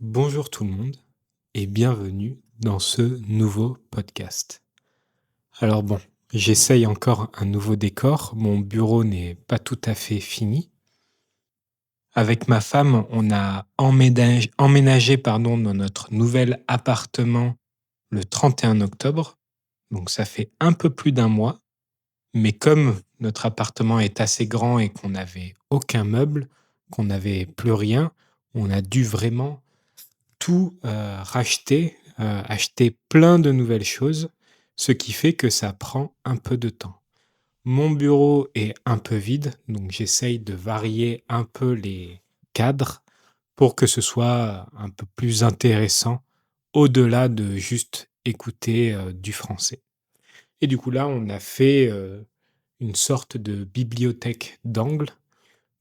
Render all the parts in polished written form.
Bonjour tout le monde et bienvenue dans ce nouveau podcast. Alors bon, j'essaye encore un nouveau décor, mon bureau n'est pas tout à fait fini. Avec ma femme, on a emménagé dans notre nouvel appartement le 31 octobre, donc ça fait un peu plus d'un mois, mais comme notre appartement est assez grand et qu'on n'avait aucun meuble, qu'on n'avait plus rien, on a dû vraiment tout, racheter, acheter plein de nouvelles choses, ce qui fait que ça prend un peu de temps. Mon bureau est un peu vide, donc j'essaye de varier un peu les cadres pour que ce soit un peu plus intéressant au-delà de juste écouter, du français. Et du coup là, on a fait, une sorte de bibliothèque d'angle.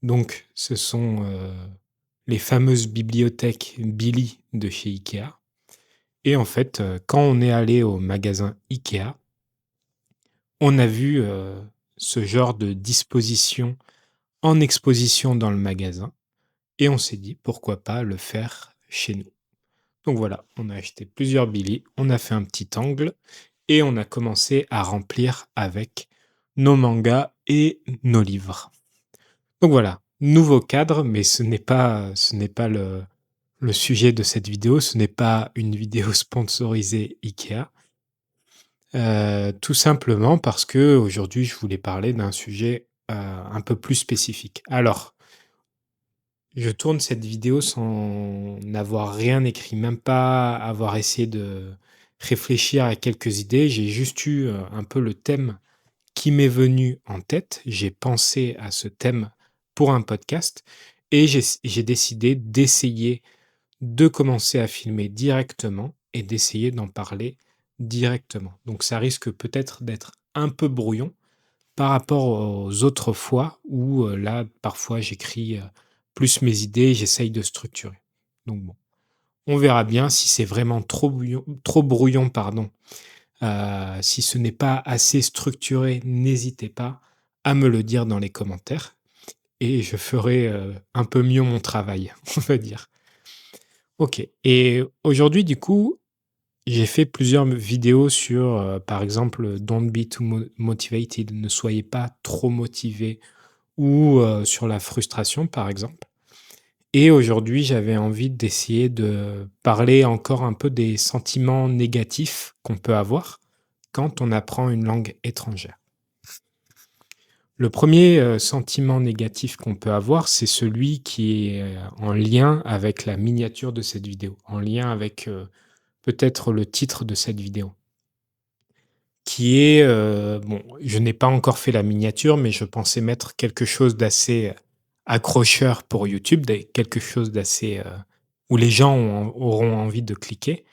Donc ce sont, les fameuses bibliothèques Billy de chez IKEA. Et en fait, quand on est allé au magasin IKEA, on a vu, ce genre de disposition en exposition dans le magasin et on s'est dit: «Pourquoi pas le faire chez nous?» Donc voilà, on a acheté plusieurs Billy, on a fait un petit angle et on a commencé à remplir avec nos mangas et nos livres. Donc voilà, nouveau cadre, mais ce n'est pas le sujet de cette vidéo, ce n'est pas une vidéo sponsorisée IKEA. Tout simplement parce qu'aujourd'hui, je voulais parler d'un sujet, un peu plus spécifique. Alors, je tourne cette vidéo sans n'avoir rien écrit, même pas avoir essayé de réfléchir à quelques idées. J'ai juste eu, un peu le thème qui m'est venu en tête. J'ai pensé à ce thème pour un podcast et j'ai décidé d'essayer de commencer à filmer directement et d'essayer d'en parler directement. Donc ça risque peut-être d'être un peu brouillon par rapport aux autres fois où, là, parfois j'écris, plus mes idées, j'essaye de structurer. Donc bon, on verra bien si c'est vraiment trop brouillon, pardon. Si ce n'est pas assez structuré, n'hésitez pas à me le dire dans les commentaires et je ferai, un peu mieux mon travail, on va dire. OK, et aujourd'hui, du coup, j'ai fait plusieurs vidéos sur, par exemple, «Don't be too motivated», ne soyez pas trop motivé ou, sur la frustration, par exemple. Et aujourd'hui, j'avais envie d'essayer de parler encore un peu des sentiments négatifs qu'on peut avoir quand on apprend une langue étrangère. Le premier sentiment négatif qu'on peut avoir, c'est celui qui est, en lien avec la miniature de cette vidéo, en lien avec, peut-être le titre de cette vidéo. Qui est, bon, je n'ai pas encore fait la miniature, mais je pensais mettre quelque chose d'assez accrocheur pour YouTube, quelque chose d'assez, où les gens auront envie de cliquer,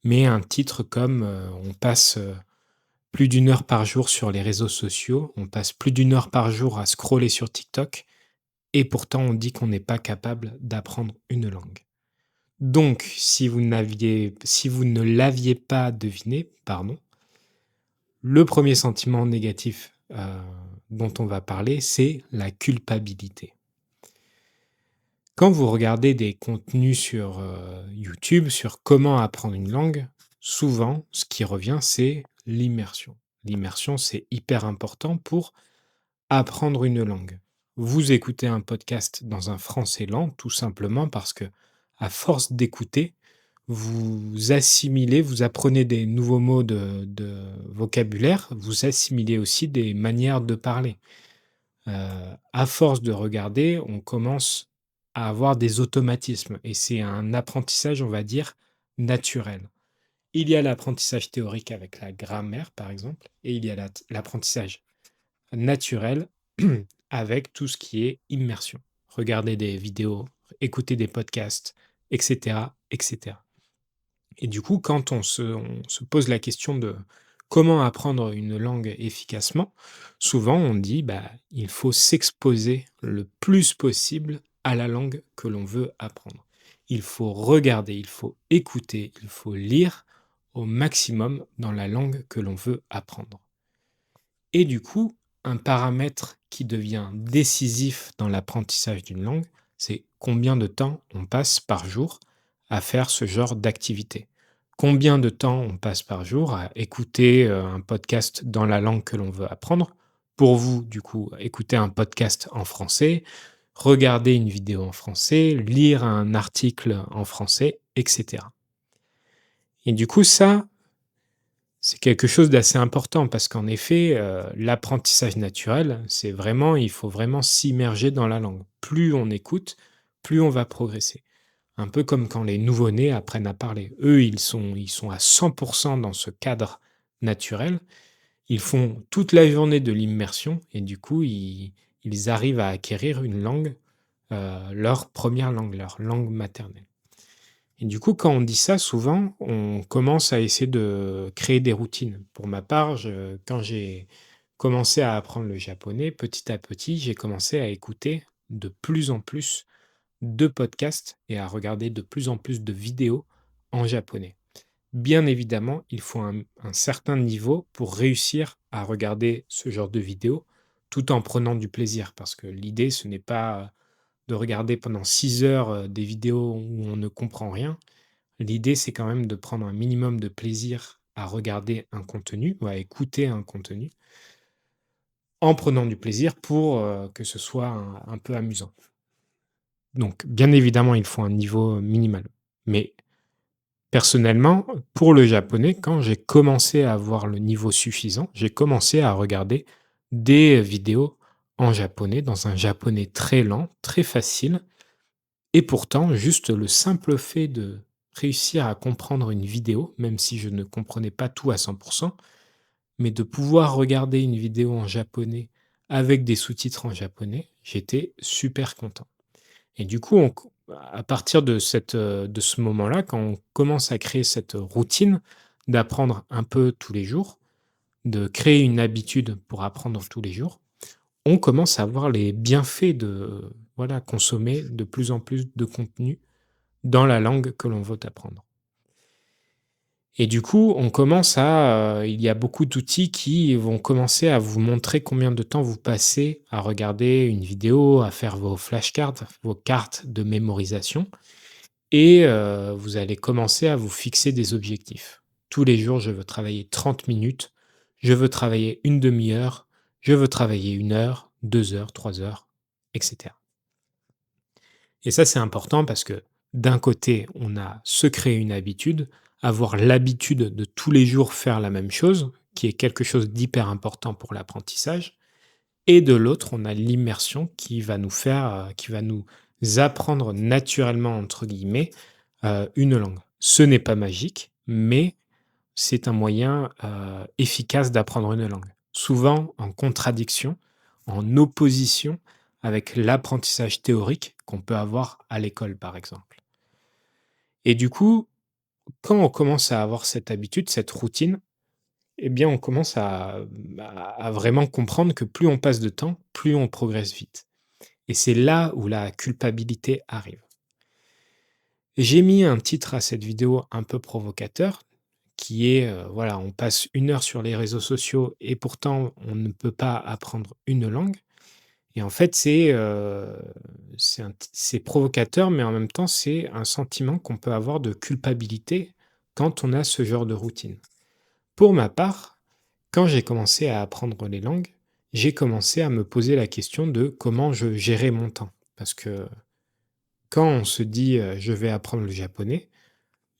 mais un titre comme, on passe, plus d'une heure par jour sur les réseaux sociaux, on passe plus d'une heure par jour à scroller sur TikTok et pourtant on dit qu'on n'est pas capable d'apprendre une langue. Donc si vous ne l'aviez pas deviné, pardon, le premier sentiment négatif, dont on va parler, c'est la culpabilité. Quand vous regardez des contenus sur, YouTube, sur comment apprendre une langue, souvent, ce qui revient, c'est l'immersion. L'immersion, c'est hyper important pour apprendre une langue. Vous écoutez un podcast dans un français lent, tout simplement parce que, à force d'écouter, vous assimilez, vous apprenez des nouveaux mots de vocabulaire, vous assimilez aussi des manières de parler. À force de regarder, on commence à avoir des automatismes et c'est un apprentissage, on va dire, naturel. Il y a l'apprentissage théorique avec la grammaire, par exemple, et il y a l'apprentissage naturel avec tout ce qui est immersion. Regarder des vidéos, écouter des podcasts, etc., etc. Et du coup, quand on se pose la question de comment apprendre une langue efficacement, souvent on dit bah, il faut s'exposer le plus possible à la langue que l'on veut apprendre. Il faut regarder, il faut écouter, il faut lire au maximum dans la langue que l'on veut apprendre. Et du coup, un paramètre qui devient décisif dans l'apprentissage d'une langue, c'est combien de temps on passe par jour à faire ce genre d'activité. Combien de temps on passe par jour à écouter, un podcast dans la langue que l'on veut apprendre? Pour vous, du coup, écouter un podcast en français, regarder une vidéo en français, lire un article en français, et cetera. Et du coup, ça, c'est quelque chose d'assez important parce qu'en effet, l'apprentissage naturel, c'est vraiment il faut vraiment s'immerger dans la langue. Plus on écoute, plus on va progresser. Un peu comme quand les nouveau-nés apprennent à parler. Eux, ils sont à 100 dans ce cadre naturel. Ils font toute la journée de l'immersion et du coup, ils arrivent à acquérir une langue, leur première langue, leur langue maternelle. Et du coup, quand on dit ça, souvent, on commence à essayer de créer des routines. Pour ma part, quand j'ai commencé à apprendre le japonais, petit à petit, j'ai commencé à écouter de plus en plus de podcasts et à regarder de plus en plus de vidéos en japonais. Bien évidemment, il faut un certain niveau pour réussir à regarder ce genre de vidéos tout en prenant du plaisir. Parce que l'idée, ce n'est pas de regarder pendant 6 heures des vidéos où on ne comprend rien. L'idée, c'est quand même de prendre un minimum de plaisir à regarder un contenu ou à écouter un contenu en prenant du plaisir pour que ce soit un peu amusant. Donc, bien évidemment, il faut un niveau minimal. Mais personnellement, pour le japonais, quand j'ai commencé à avoir le niveau suffisant, j'ai commencé à regarder des vidéos en japonais, dans un japonais très lent, très facile. Et pourtant, juste le simple fait de réussir à comprendre une vidéo, même si je ne comprenais pas tout à 100%, mais de pouvoir regarder une vidéo en japonais avec des sous-titres en japonais, j'étais super content. Et du coup, à partir de ce moment-là, quand on commence à créer cette routine d'apprendre un peu tous les jours, de créer une habitude pour apprendre tous les jours, on commence à voir les bienfaits de, voilà, consommer de plus en plus de contenu dans la langue que l'on veut apprendre. Et du coup, on commence il y a beaucoup d'outils qui vont commencer à vous montrer combien de temps vous passez à regarder une vidéo, à faire vos flashcards, vos cartes de mémorisation et vous allez commencer à vous fixer des objectifs. Tous les jours, je veux travailler 30 minutes, je veux travailler une demi-heure, je veux travailler 1 heure, 2 heures, 3 heures, et cetera. Et ça, c'est important parce que d'un côté, on a se créer une habitude, avoir l'habitude de tous les jours faire la même chose, qui est quelque chose d'hyper important pour l'apprentissage. Et de l'autre, on a l'immersion qui va nous apprendre naturellement, entre guillemets, une langue. Ce n'est pas magique, mais c'est un moyen efficace d'apprendre une langue. Souvent en contradiction, en opposition avec l'apprentissage théorique qu'on peut avoir à l'école, par exemple. Et du coup, quand on commence à avoir cette habitude, cette routine, eh bien, on commence à vraiment comprendre que plus on passe de temps, plus on progresse vite. Et c'est là où la culpabilité arrive. J'ai mis un titre à cette vidéo un peu provocateur, qui est, voilà, on passe 1 heure sur les réseaux sociaux et pourtant on ne peut pas apprendre une langue. Et en fait, c'est provocateur, mais en même temps, c'est un sentiment qu'on peut avoir de culpabilité quand on a ce genre de routine. Pour ma part, quand j'ai commencé à apprendre les langues, j'ai commencé à me poser la question de comment je gérais mon temps. Parce que quand on se dit, «Je vais apprendre le japonais»,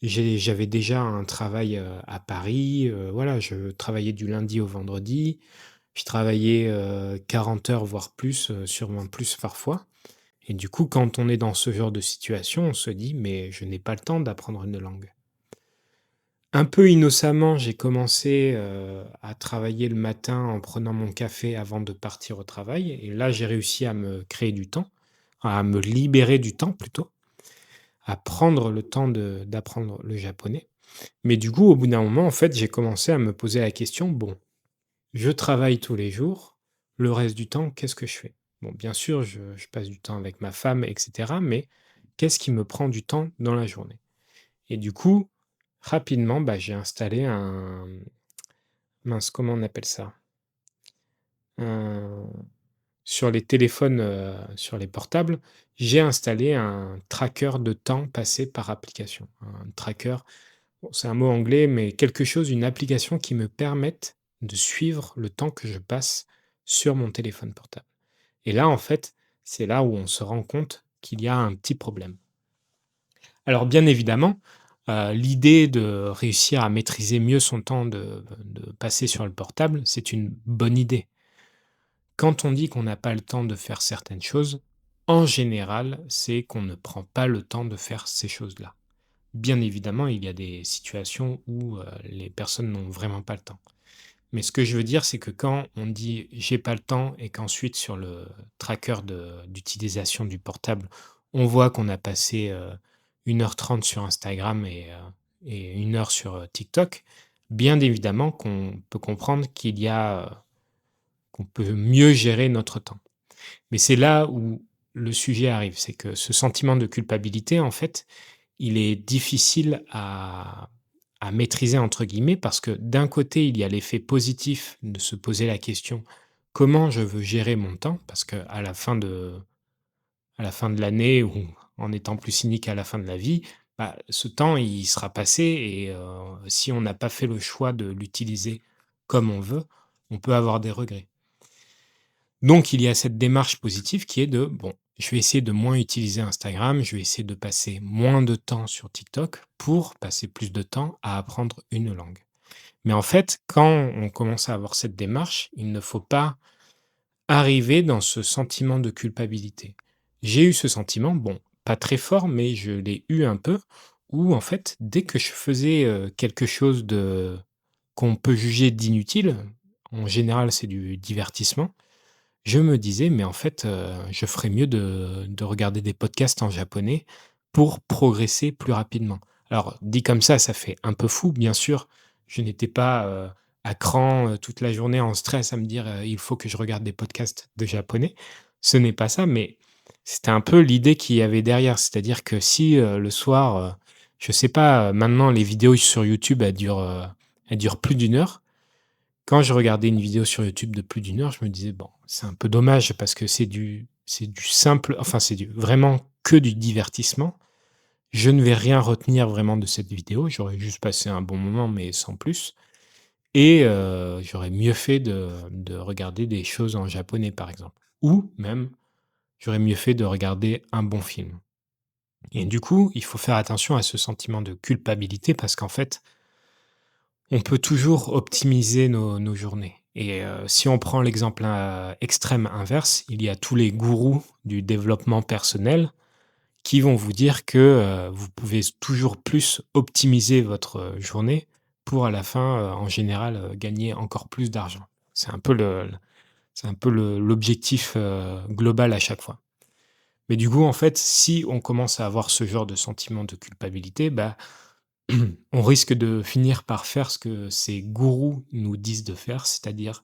j'avais déjà un travail, à Paris, voilà, je travaillais du lundi au vendredi. Je travaillais, 40 heures, voire plus, sûrement plus parfois. Et du coup, quand on est dans ce genre de situation, on se dit: «Mais je n'ai pas le temps d'apprendre une langue». Un peu innocemment, j'ai commencé, à travailler le matin en prenant mon café avant de partir au travail et là, j'ai réussi à me créer du temps, à me libérer du temps plutôt, à prendre le temps d'apprendre le japonais. Mais du coup, au bout d'un moment, en fait, j'ai commencé à me poser la question: «Bon, je travaille tous les jours, le reste du temps, qu'est-ce que je fais?» Bon, bien sûr, je passe du temps avec ma femme et cetera, mais qu'est-ce qui me prend du temps dans la journée? Et du coup, rapidement, bah, j'ai installé mince, comment on appelle ça? Un sur les téléphones, sur les portables, j'ai installé un tracker de temps passé par application. Un tracker, bon, c'est un mot anglais, mais quelque chose, une application qui me permette de suivre le temps que je passe sur mon téléphone portable. Et là, en fait, c'est là où on se rend compte qu'il y a un petit problème. Alors bien évidemment, l'idée de réussir à maîtriser mieux son temps de passer sur le portable, c'est une bonne idée. Quand on dit qu'on n'a pas le temps de faire certaines choses, en général, c'est qu'on ne prend pas le temps de faire ces choses-là. Bien évidemment, il y a des situations où, les personnes n'ont vraiment pas le temps. Mais ce que je veux dire, c'est que quand on dit: «J'ai pas le temps» et qu'ensuite sur le tracker d'utilisation du portable, on voit qu'on a passé, 1 h 30 sur Instagram et 1 heure sur, TikTok, bien évidemment qu'on peut comprendre qu'on peut mieux gérer notre temps. Mais c'est là où le sujet arrive, c'est que ce sentiment de culpabilité, en fait, il est difficile à «maîtriser» entre guillemets parce que d'un côté, il y a l'effet positif de se poser la question: «Comment je veux gérer mon temps?» parce qu'à la fin de l'année ou en étant plus cynique, à la fin de la vie, bah, ce temps, il sera passé et si on n'a pas fait le choix de l'utiliser comme on veut, on peut avoir des regrets. Donc il y a cette démarche positive qui est de: «Bon, je vais essayer de moins utiliser Instagram, je vais essayer de passer moins de temps sur TikTok pour passer plus de temps à apprendre une langue». Mais en fait, quand on commence à avoir cette démarche, il ne faut pas arriver dans ce sentiment de culpabilité. J'ai eu ce sentiment, bon, pas très fort, mais je l'ai eu un peu, où en fait, dès que je faisais, quelque chose de qu'on peut juger d'inutile, en général c'est du divertissement, je me disais: «Mais en fait, je ferais mieux de regarder des podcasts en japonais pour progresser plus rapidement». Alors dit comme ça fait un peu fou, bien sûr. Je n'étais pas, à cran, toute la journée en stress à me dire, «Il faut que je regarde des podcasts de japonais». Ce n'est pas ça, mais c'était un peu l'idée qu'il y avait derrière. C'est-à-dire que si, le soir, je sais pas, maintenant les vidéos sur YouTube, elles durent plus d'une heure. Quand je regardais une vidéo sur YouTube de plus d'une heure, je me disais: «Bon, c'est un peu dommage parce que c'est du simple, enfin, c'est du vraiment que du divertissement. Je ne vais rien retenir vraiment de cette vidéo. J'aurais juste passé un bon moment, mais sans plus et j'aurais mieux fait de regarder des choses en japonais, par exemple. Ou même, j'aurais mieux fait de regarder un bon film» et du coup, il faut faire attention à ce sentiment de culpabilité parce qu'en fait, on peut toujours optimiser nos journées et si on prend l'exemple, extrême inverse, il y a tous les gourous du développement personnel qui vont vous dire que, vous pouvez toujours plus optimiser votre, journée pour à la fin, en général, gagner encore plus d'argent. C'est un peu l'objectif, global à chaque fois. Mais du coup, en fait, si on commence à avoir ce genre de sentiment de culpabilité, bah, on risque de finir par faire ce que ces gourous nous disent de faire, c'est-à-dire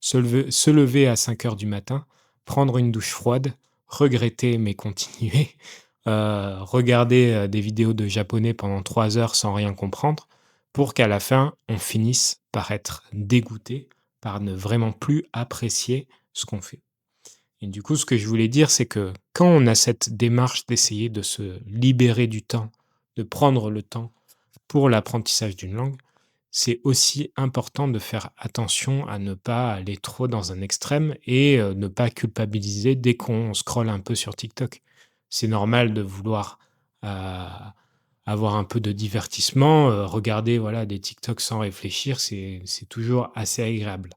se lever à 5 heures du matin, prendre une douche froide, regretter mais continuer, regarder, des vidéos de japonais pendant 3 heures sans rien comprendre, pour qu'à la fin, on finisse par être dégoûté, par ne vraiment plus apprécier ce qu'on fait. Et du coup, ce que je voulais dire, c'est que quand on a cette démarche d'essayer de se libérer du temps, de prendre le temps pour l'apprentissage d'une langue, c'est aussi important de faire attention à ne pas aller trop dans un extrême et ne pas culpabiliser dès qu'on scrolle un peu sur TikTok. C'est normal de vouloir, heu, avoir un peu de divertissement, regarder, voilà, des TikTok sans réfléchir, c'est toujours assez agréable.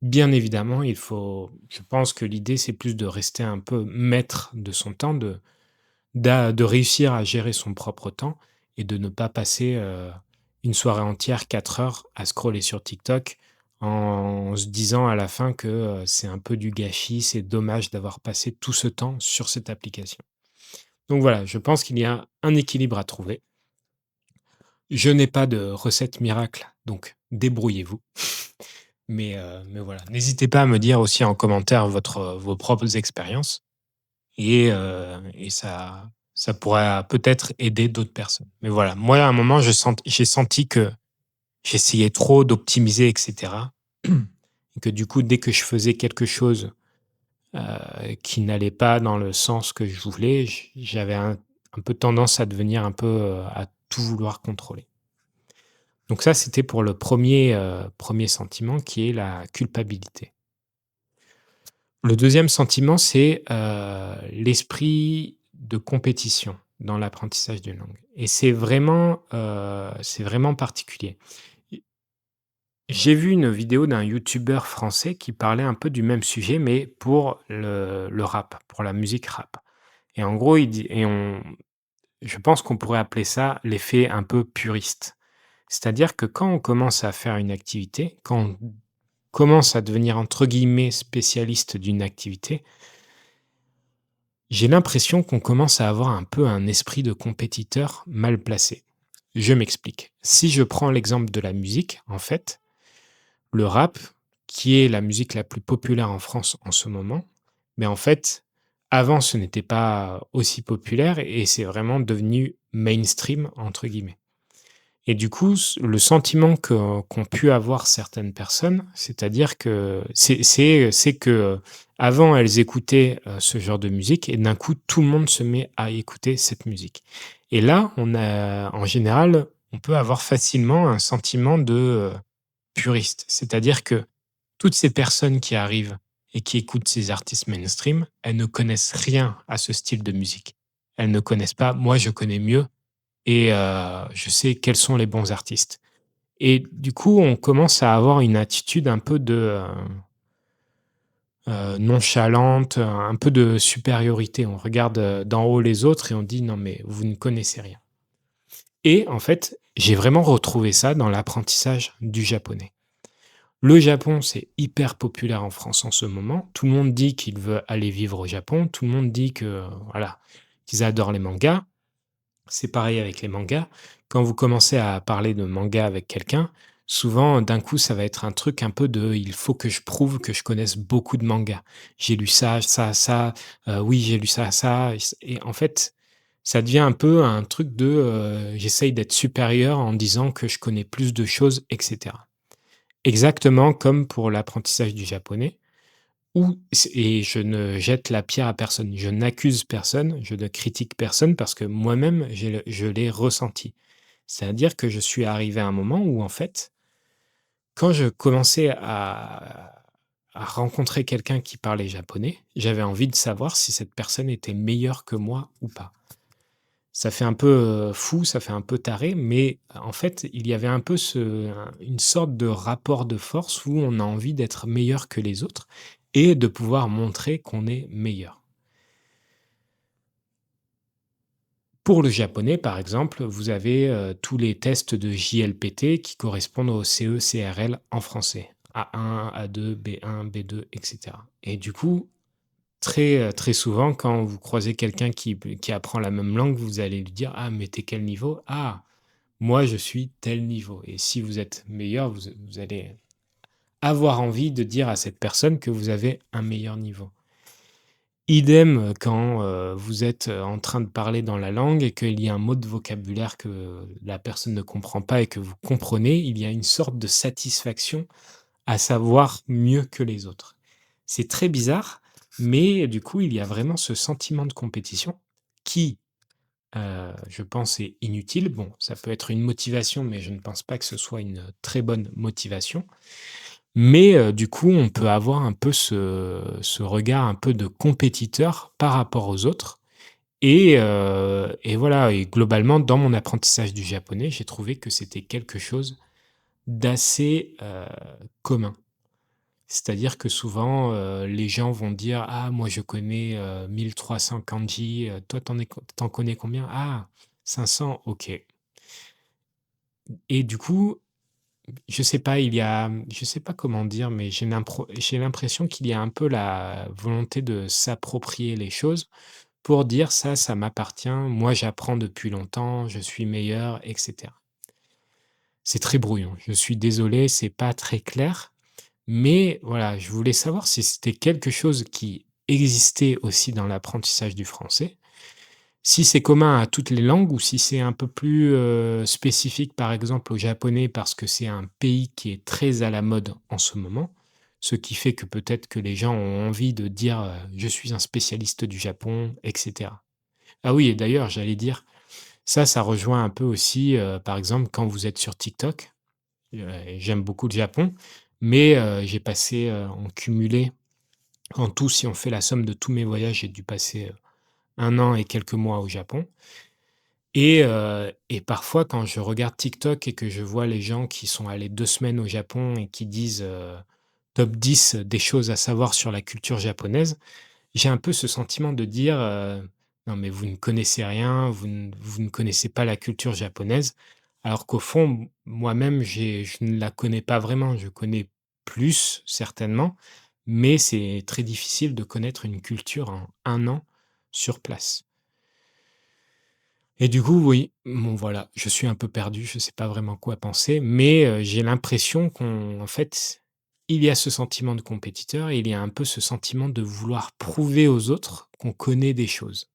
Bien évidemment, je pense que l'idée, c'est plus de rester un peu maître de son temps, de réussir à gérer son propre temps et de ne pas passer, une soirée entière, 4 heures à scroller sur TikTok en se disant à la fin que, c'est un peu du gâchis, c'est dommage d'avoir passé tout ce temps sur cette application. Donc voilà, je pense qu'il y a un équilibre à trouver. Je n'ai pas de recette miracle, donc débrouillez-vous. Mais voilà, n'hésitez pas à me dire aussi en commentaire vos propres expériences et ça pourrait peut-être aider d'autres personnes. Mais voilà, moi, à un moment, j'ai senti que j'essayais trop d'optimiser et cetera et que du coup, dès que je faisais quelque chose, qui n'allait pas dans le sens que je voulais. J'avais un peu tendance à devenir un peu, à tout vouloir contrôler. Donc ça, c'était pour le premier sentiment qui est la culpabilité. Le deuxième sentiment, c'est, l'esprit de compétition dans l'apprentissage d'une langue et c'est vraiment particulier. I J'ai vu une vidéo d'un youtubeur français qui parlait un peu du même sujet, mais pour le rap, pour la musique rap et en gros, il dit et on je pense qu'on pourrait appeler ça l'effet un peu puriste. C'est-à-dire que quand on commence à faire une activité, quand on commence à devenir entre guillemets «spécialiste» d'une activité, j'ai l'impression qu'on commence à avoir un peu un esprit de compétiteur mal placé. Je m'explique. Si je prends l'exemple de la musique, en fait, le rap, qui est la musique la plus populaire en France en ce moment, mais en fait, avant ce n'était pas aussi populaire et c'est vraiment devenu «mainstream» entre guillemets. Et du coup, le sentiment qu'ont pu avoir certaines personnes, c'est-à-dire que c'est que, avant elles écoutaient, ce genre de musique et d'un coup tout le monde se met à écouter cette musique. Et là, on a en général, on peut avoir facilement un sentiment de, puriste. C'est-à-dire que toutes ces personnes qui arrivent et qui écoutent ces artistes mainstream, elles ne connaissent rien à ce style de musique. Elles ne connaissent pas. Moi, je connais mieux et je sais quels sont les bons artistes. Et du coup, on commence à avoir une attitude un peu de, nonchalante, un peu de supériorité. On regarde, d'en haut les autres et on dit: «Non mais vous ne connaissez rien» et en fait, j'ai vraiment retrouvé ça dans l'apprentissage du japonais. Le Japon, c'est hyper populaire en France en ce moment. Tout le monde dit qu'il veut aller vivre au Japon. Tout le monde dit que, voilà, qu'ils adorent les mangas. C'est pareil avec les mangas. Quand vous commencez à parler de manga avec quelqu'un, souvent, d'un coup, ça va être un truc un peu de: «Il faut que je prouve que je connaisse beaucoup de mangas. J'ai lu ça, ça, ça, oui, j'ai lu ça, ça» et en fait, ça devient un peu un truc de, j'essaye d'être supérieur en disant que je connais plus de choses et cetera. Exactement comme pour l'apprentissage du japonais où et je ne jette la pierre à personne. Je n'accuse personne, je ne critique personne parce que moi-même, je l'ai ressenti. C'est-à-dire que je suis arrivé à un moment où, en fait, quand je commençais à rencontrer quelqu'un qui parlait japonais, j'avais envie de savoir si cette personne était meilleure que moi ou pas. Ça fait un peu, fou, ça fait un peu taré, mais en fait, il y avait un peu une sorte de rapport de force où on a envie d'être meilleur que les autres et de pouvoir montrer qu'on est meilleur. Pour le japonais, par exemple, vous avez, tous les tests de JLPT qui correspondent au CE-CRL en français. A1, A2, B1, B2 et cetera et du coup, très souvent, quand vous croisez quelqu'un qui apprend la même langue, vous allez lui dire: «Ah, mais tu quel niveau?» «Ah, moi, je suis tel niveau» et si vous êtes meilleur, vous allez avoir envie de dire à cette personne que vous avez un meilleur niveau. Idem, quand, vous êtes, en train de parler dans la langue et qu'il y a un mot de vocabulaire que la personne ne comprend pas et que vous comprenez, il y a une sorte de satisfaction à savoir mieux que les autres. C'est très bizarre, mais du coup, il y a vraiment ce sentiment de compétition qui, je pense est inutile. Bon, ça peut être une motivation, mais je ne pense pas que ce soit une très bonne motivation. Mais, du coup, on peut avoir un peu ce regard un peu de compétiteur par rapport aux autres et voilà et globalement, dans mon apprentissage du japonais, j'ai trouvé que c'était quelque chose d'assez, commun. C'est-à-dire que souvent, les gens vont dire: «Ah moi je connais, 1 300 kanji, toi tu connais combien? Ah 500, OK» et du coup, je sais pas, je sais pas comment dire, mais j'ai l'impression qu'il y a un peu la volonté de s'approprier les choses pour dire: Ça m'appartient, moi j'apprends depuis longtemps, je suis meilleur» et cetera. C'est très brouillon, je suis désolé, c'est pas très clair. Mais voilà, je voulais savoir si c'était quelque chose qui existait aussi dans l'apprentissage du français, si c'est commun à toutes les langues ou si c'est un peu plus, spécifique, par exemple, au japonais parce que c'est un pays qui est très à la mode en ce moment. ce qui fait que peut-être que les gens ont envie de dire, «Je suis un spécialiste du Japon» et cetera. Ah oui et d'ailleurs, j'allais dire, ça rejoint un peu aussi, par exemple, quand vous êtes sur TikTok, j'aime beaucoup le Japon, mais j'ai passé, en cumulé, en tout, si on fait la somme de tous mes voyages, j'ai dû passer, 1 an et quelques mois au Japon et parfois quand je regarde TikTok et que je vois les gens qui sont allés 2 semaines au Japon et qui disent, top 10 des choses à savoir sur la culture japonaise, j'ai un peu ce sentiment de dire, «Non mais vous ne connaissez rien, vous ne connaissez pas la culture japonaise». Alors qu'au fond, moi-même je ne la connais pas vraiment. Je connais plus certainement, mais c'est très difficile de connaître une culture en 1 an sur place. Et du coup, oui, bon voilà, je suis un peu perdu, je ne sais pas vraiment quoi penser, mais j'ai l'impression qu'en fait, il y a ce sentiment de compétiteur et il y a un peu ce sentiment de vouloir prouver aux autres qu'on connaît des choses.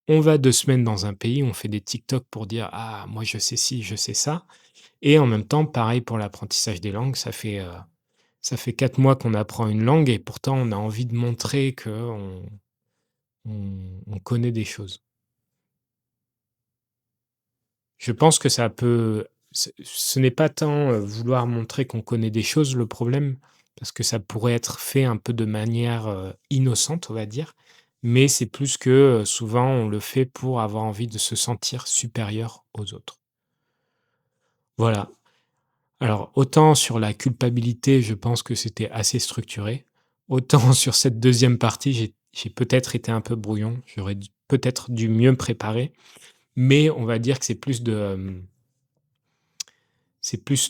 On va 2 semaines dans un pays, on fait des TikTok pour dire: «Ah moi je sais ci, je sais ça» et en même temps, pareil pour l'apprentissage des langues, ça fait 4 mois qu'on apprend une langue et pourtant on a envie de montrer qu'on connaît des choses. Je pense que ça peut ce n'est pas tant, vouloir montrer qu'on connaît des choses le problème, parce que ça pourrait être fait un peu de manière, innocente, on va dire, mais c'est plus que, souvent on le fait pour avoir envie de se sentir supérieur aux autres. Voilà. Alors autant sur la culpabilité, je pense que c'était assez structuré, autant sur cette deuxième partie, j'ai peut-être été un peu brouillon, j'aurais peut-être dû mieux me préparer, mais on va dire que c'est plus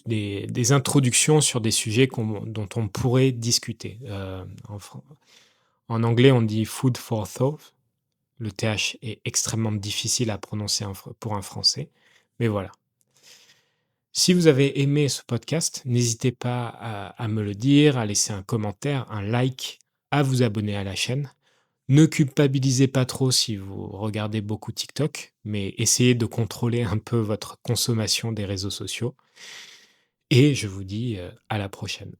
des introductions sur des sujets dont on pourrait discuter. En anglais, on dit «food for thought». Le TH est extrêmement difficile à prononcer pour un Français, mais voilà. Si vous avez aimé ce podcast, n'hésitez pas à me le dire, à laisser un commentaire, un like, à vous abonner à la chaîne. Ne culpabilisez pas trop si vous regardez beaucoup TikTok, mais essayez de contrôler un peu votre consommation des réseaux sociaux et je vous dis, à la prochaine.